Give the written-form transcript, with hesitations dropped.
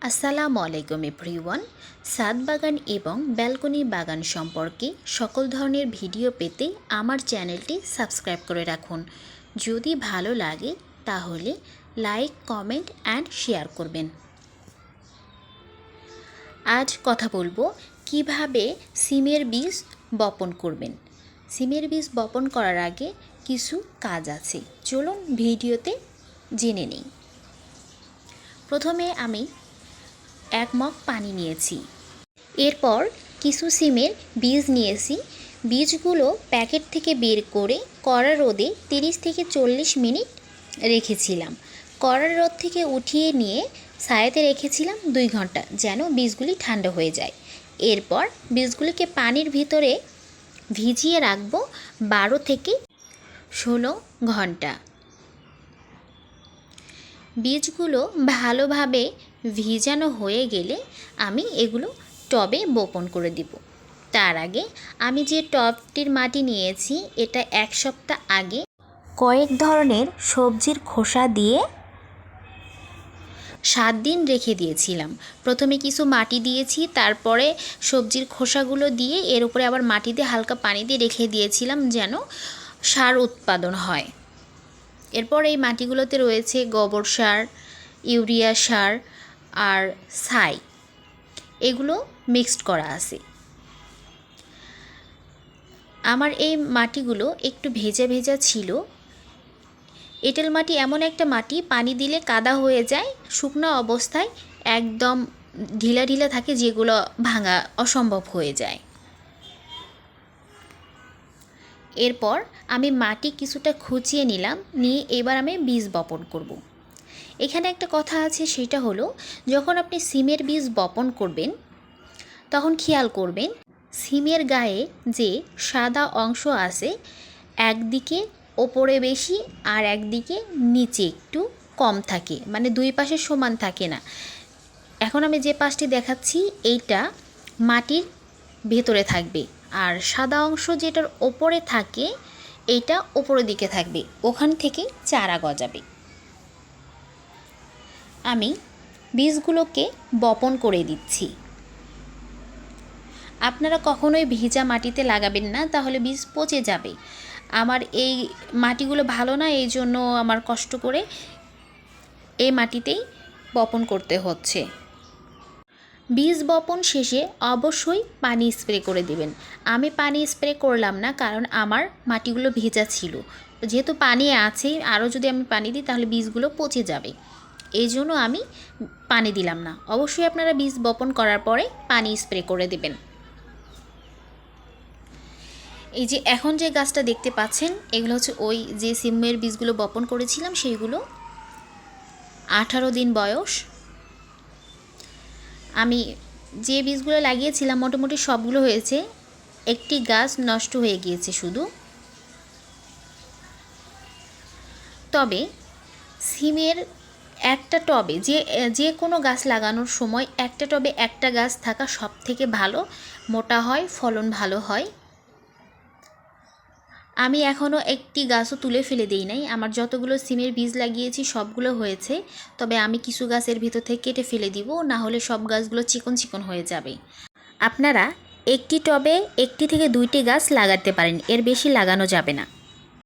আসসালামু আলাইকুম এভরিওয়ান। ছাদ বাগান এবং ব্যালকনি বাগান সম্পর্কে সকল ধরনের ভিডিও পেতে আমার চ্যানেলটি সাবস্ক্রাইব করে রাখুন। যদি ভালো লাগে তাহলে লাইক, কমেন্ট অ্যান্ড শেয়ার করবেন। আজ কথা বলবো কিভাবে সিমের বীজ বপন করবেন। সিমের বীজ বপন করার আগে কিছু কাজ আছে, চলুন ভিডিওতে জেনে নিই। প্রথমে আমি 1 মগ পানি নিয়েছি। এরপর কিছু সিমের বীজ নিয়েছি। বীজগুলো প্যাকেট থেকে বের করে কড়া রোদে 30 থেকে 40 মিনিট রেখেছিলাম। কড়া রোদ থেকে উঠিয়ে নিয়ে ছায়াতে রেখেছিলাম 2 ঘন্টা, যেন বীজগুলি ঠান্ডা হয়ে যায়। এরপর বীজগুলিকে পানির ভিতরে ভিজিয়ে রাখবো 12 থেকে 16 ঘন্টা। বীজগুলো ভালোভাবে ভিজানো হয়ে গেলে আমি এগুলো টবে বপন করে দিব। তার আগে আমি যে টবটির মাটি নিয়েছি এটা 1 সপ্তাহ আগে কয়েক ধরনের সবজির খোসা দিয়ে 7 দিন রেখে দিয়েছিলাম। প্রথমে কিছু মাটি দিয়েছি, তারপরে সবজির খোসাগুলো দিয়ে এর উপরে আবার মাটি দিয়ে হালকা পানি দিয়ে রেখে দিয়েছিলাম যেন সার উৎপাদন হয়। এরপর এই মাটিগুলোতে রয়েছে গোবর সার, ইউরিয়া সার আর ছাই, এগুলো মিক্সড করা আছে। আমার এই মাটিগুলো একটু ভেজা ভেজা ছিল। এঁটেল মাটি এমন একটা মাটি, পানি দিলে কাদা হয়ে যায়, শুকনো অবস্থায় একদম ঢিলা ঢিলা থাকে, যেগুলো ভাঙা অসম্ভব হয়ে যায়। এরপর আমি মাটি কিছুটা খুঁচিয়ে নিলাম, নিয়ে এবার আমি বীজ বপন করব। এখানে একটা কথা আছে, সেটা হলো যখন আপনি সিমের বীজ বপন করবেন তখন খেয়াল করবেন সিমের গায়ে যে সাদা অংশ আছে একদিকে ওপরে বেশি আর একদিকে নিচে একটু কম থাকে, মানে দুই পাশে সমান থাকে না। এখন আমি যে পাশটি দেখাচ্ছি এইটা মাটির ভেতরে থাকবে, আর সাদা অংশ যেটার ওপরে থাকে এইটা ওপরের দিকে থাকবে, ওখান থেকে চারা গজাবে। আমি বীজগুলোকে বপন করে দিচ্ছি। আপনারা কখনোই ভিজা মাটিতে লাগাবেন না, তাহলে বীজ পচে যাবে। আমার এই মাটিগুলো ভালো না, এই জন্য আমার কষ্ট করে এই মাটিতেই বপন করতে হচ্ছে। বীজ বপন শেষে অবশ্যই পানি স্প্রে করে দিবেন। আমি পানি স্প্রে করলাম না, কারণ আমার মাটিগুলো ভেজা ছিল। যেহেতু পানি আছে, আরও যদি আমি পানি দিই তাহলে বীজগুলো পচে যাবে, এই জন্য আমি পানি দিলাম না। অবশ্যই আপনারা বীজ বপন করার পরে পানি স্প্রে করে দেবেন। এই যে এখন যে গাছটা দেখতে পাচ্ছেন এগুলো হচ্ছে ওই যে সিমের বীজগুলো বপন করেছিলাম সেইগুলো। 18 দিন বয়স। আমি যে বীজগুলো লাগিয়েছিলাম মোটামুটি সবগুলো হয়েছে, একটি গাছ নষ্ট হয়ে গিয়েছে শুধু। তবে সিমের একটা টবে যে কোনো গাছ লাগানোর সময় একটা টবে একটা গাছ থাকা সব থেকে ভালো, মোটা হয়, ফলন ভালো হয়। আমি এখনও একটি গাছও তুলে ফেলে দিই নাই। আমার যতগুলো সিমের বীজ লাগিয়েছি সবগুলো হয়েছে, তবে আমি কিছু গাছের ভিতর থেকে কেটে ফেলে দিব, না হলে সব গাছগুলো চিকন চিকন হয়ে যাবে। আপনারা একটি টবে 1টি থেকে 2টি গাছ লাগাতে পারেন, এর বেশি লাগানো যাবে না।